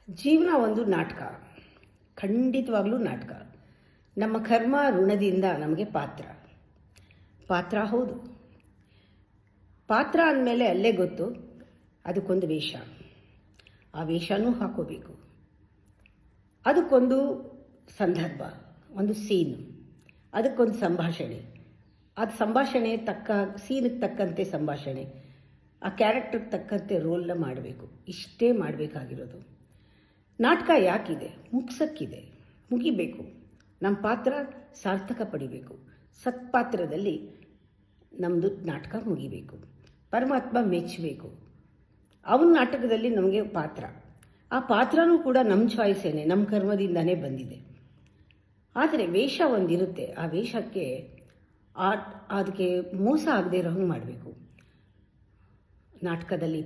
ಜೀವನ ಒಂದು ನಾಟಕ, ಖಂಡಿತವಾಗ್ಲೂ ನಾಟಕ. ನಮ್ಮ ಕರ್ಮ ಋಣದಿಂದ ನಮಗೆ ಪಾತ್ರ ಹೌದು. ಪಾತ್ರ ಅಂದಮೇಲೆ ಅಲ್ಲೇ ಗೊತ್ತು, ಅದಕ್ಕೊಂದು ವೇಷ, ಆ ವೇಷನೂ ಹಾಕೋಬೇಕು. ಅದಕ್ಕೊಂದು ಸಂದರ್ಭ, ಒಂದು ಸೀನು, ಅದಕ್ಕೊಂದು ಸಂಭಾಷಣೆ, ಅದು ಸಂಭಾಷಣೆ ಸೀನಿಗೆ ತಕ್ಕಂತೆ ಸಂಭಾಷಣೆ, ಆ ಕ್ಯಾರೆಕ್ಟರ್ಗೆ ತಕ್ಕಂತೆ ರೋಲ್ನ ಮಾಡಬೇಕು. ಇಷ್ಟೇ ಮಾಡಬೇಕಾಗಿರೋದು. ನಾಟಕ ಯಾಕಿದೆ? ಮುಗ್ಸಕ್ಕಿದೆ, ಮುಗಿಬೇಕು. ನಮ್ಮ ಪಾತ್ರ ಸಾರ್ಥಕ ಪಡಿಬೇಕು. ಸತ್ಪಾತ್ರದಲ್ಲಿ ನಮ್ಮದು ನಾಟಕ ಮುಗಿಬೇಕು. ಪರಮಾತ್ಮ ಮೆಚ್ಚಬೇಕು. ಅವನ ನಾಟಕದಲ್ಲಿ ನಮಗೆ ಪಾತ್ರ, ಆ ಪಾತ್ರನೂ ಕೂಡ ನಮ್ಮ ಚಾಯ್ಸೇನೆ, ನಮ್ಮ ಕರ್ಮದಿಂದನೇ ಬಂದಿದೆ. ಆದರೆ ವೇಷ ಒಂದಿರುತ್ತೆ, ಆ ವೇಷಕ್ಕೆ ಅದಕ್ಕೆ ಮೋಸ ಆಗದೆ ಇರೋ ಹಂಗೆ ಮಾಡಬೇಕು. ನಾಟಕದಲ್ಲಿ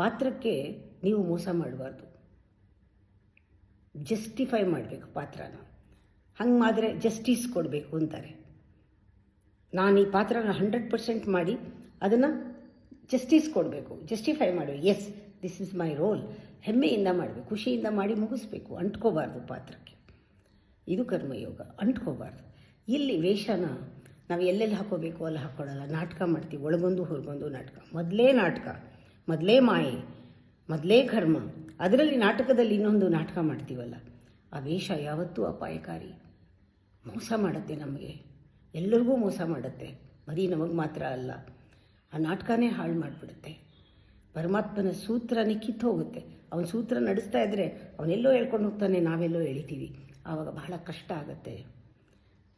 ಪಾತ್ರಕ್ಕೆ ನೀವು ಮೋಸ ಮಾಡಬಾರ್ದು, ಜಸ್ಟಿಫೈ ಮಾಡಬೇಕು ಪಾತ್ರನ. ಹಂಗೆ ಮಾಡಿದ್ರೆ ಜಸ್ಟಿಸ್ ಕೊಡಬೇಕು ಅಂತಾರೆ. ನಾನು ಈ ಪಾತ್ರನ 100% ಮಾಡಿ ಅದನ್ನು ಜಸ್ಟಿಸ್ ಕೊಡಬೇಕು, ಜಸ್ಟಿಫೈ ಮಾಡಬೇಕು. Yes, this is my role. ಹೆಮ್ಮೆಯಿಂದ ಮಾಡಬೇಕು, ಖುಷಿಯಿಂದ ಮಾಡಿ ಮುಗಿಸ್ಬೇಕು. ಅಂಟ್ಕೋಬಾರ್ದು ಪಾತ್ರಕ್ಕೆ. ಇದು ಕರ್ಮಯೋಗ, ಅಂಟ್ಕೋಬಾರ್ದು. ಇಲ್ಲಿ ವೇಷನ ನಾವು ಎಲ್ಲೆಲ್ಲಿ ಹಾಕೋಬೇಕು ಅಲ್ಲಿ ಹಾಕ್ಕೊಳ್ಳಲ್ಲ. ನಾಟಕ ಮಾಡ್ತೀವಿ, ಒಳಗೊಂದು ಹೊರಗೊಂದು ನಾಟಕ. ಮೊದಲೇ ಮಾಯೆ, ಮೊದಲೇ ಕರ್ಮ. ಅದರಲ್ಲಿ ನಾಟಕದಲ್ಲಿ ಇನ್ನೊಂದು ನಾಟಕ ಮಾಡ್ತೀವಲ್ಲ, ಆ ವೇಷ ಯಾವತ್ತೂ ಅಪಾಯಕಾರಿ. ಮೋಸ ಮಾಡುತ್ತೆ, ನಮಗೆ ಎಲ್ಲರಿಗೂ ಮೋಸ ಮಾಡುತ್ತೆ, ಬರೀ ನಮಗೆ ಮಾತ್ರ ಅಲ್ಲ. ಆ ನಾಟಕನೇ ಹಾಳು ಮಾಡಿಬಿಡುತ್ತೆ. ಪರಮಾತ್ಮನ ಸೂತ್ರನೇ ಕಿತ್ತು ಹೋಗುತ್ತೆ. ಅವನ ಸೂತ್ರ ನಡೆಸ್ತಾ ಇದ್ದರೆ ಅವನೆಲ್ಲೋ ಹೇಳ್ಕೊಂಡು ಹೋಗ್ತಾನೆ, ನಾವೆಲ್ಲೋ ಎಳಿತೀವಿ. ಆವಾಗ ಬಹಳ ಕಷ್ಟ ಆಗುತ್ತೆ.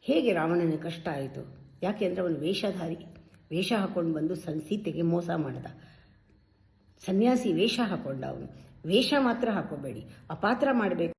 ಹೇಗೆ ರಾವಣನಿಗೆ ಕಷ್ಟ ಆಯಿತು? ಯಾಕೆಂದರೆ ಅವನು ವೇಷಧಾರಿ, ವೇಷ ಹಾಕ್ಕೊಂಡು ಬಂದು ಸೀತೆಗೆ ಮೋಸ ಮಾಡ್ದ. ಸನ್ಯಾಸಿ ವೇಷ ಹಾಕ್ಕೊಂಡ ಅವನು. ವೇಷ ಮಾತ್ರ ಹಾಕೋಬೇಡಿ, ಆ ಪಾತ್ರ ಮಾಡಬೇಕು.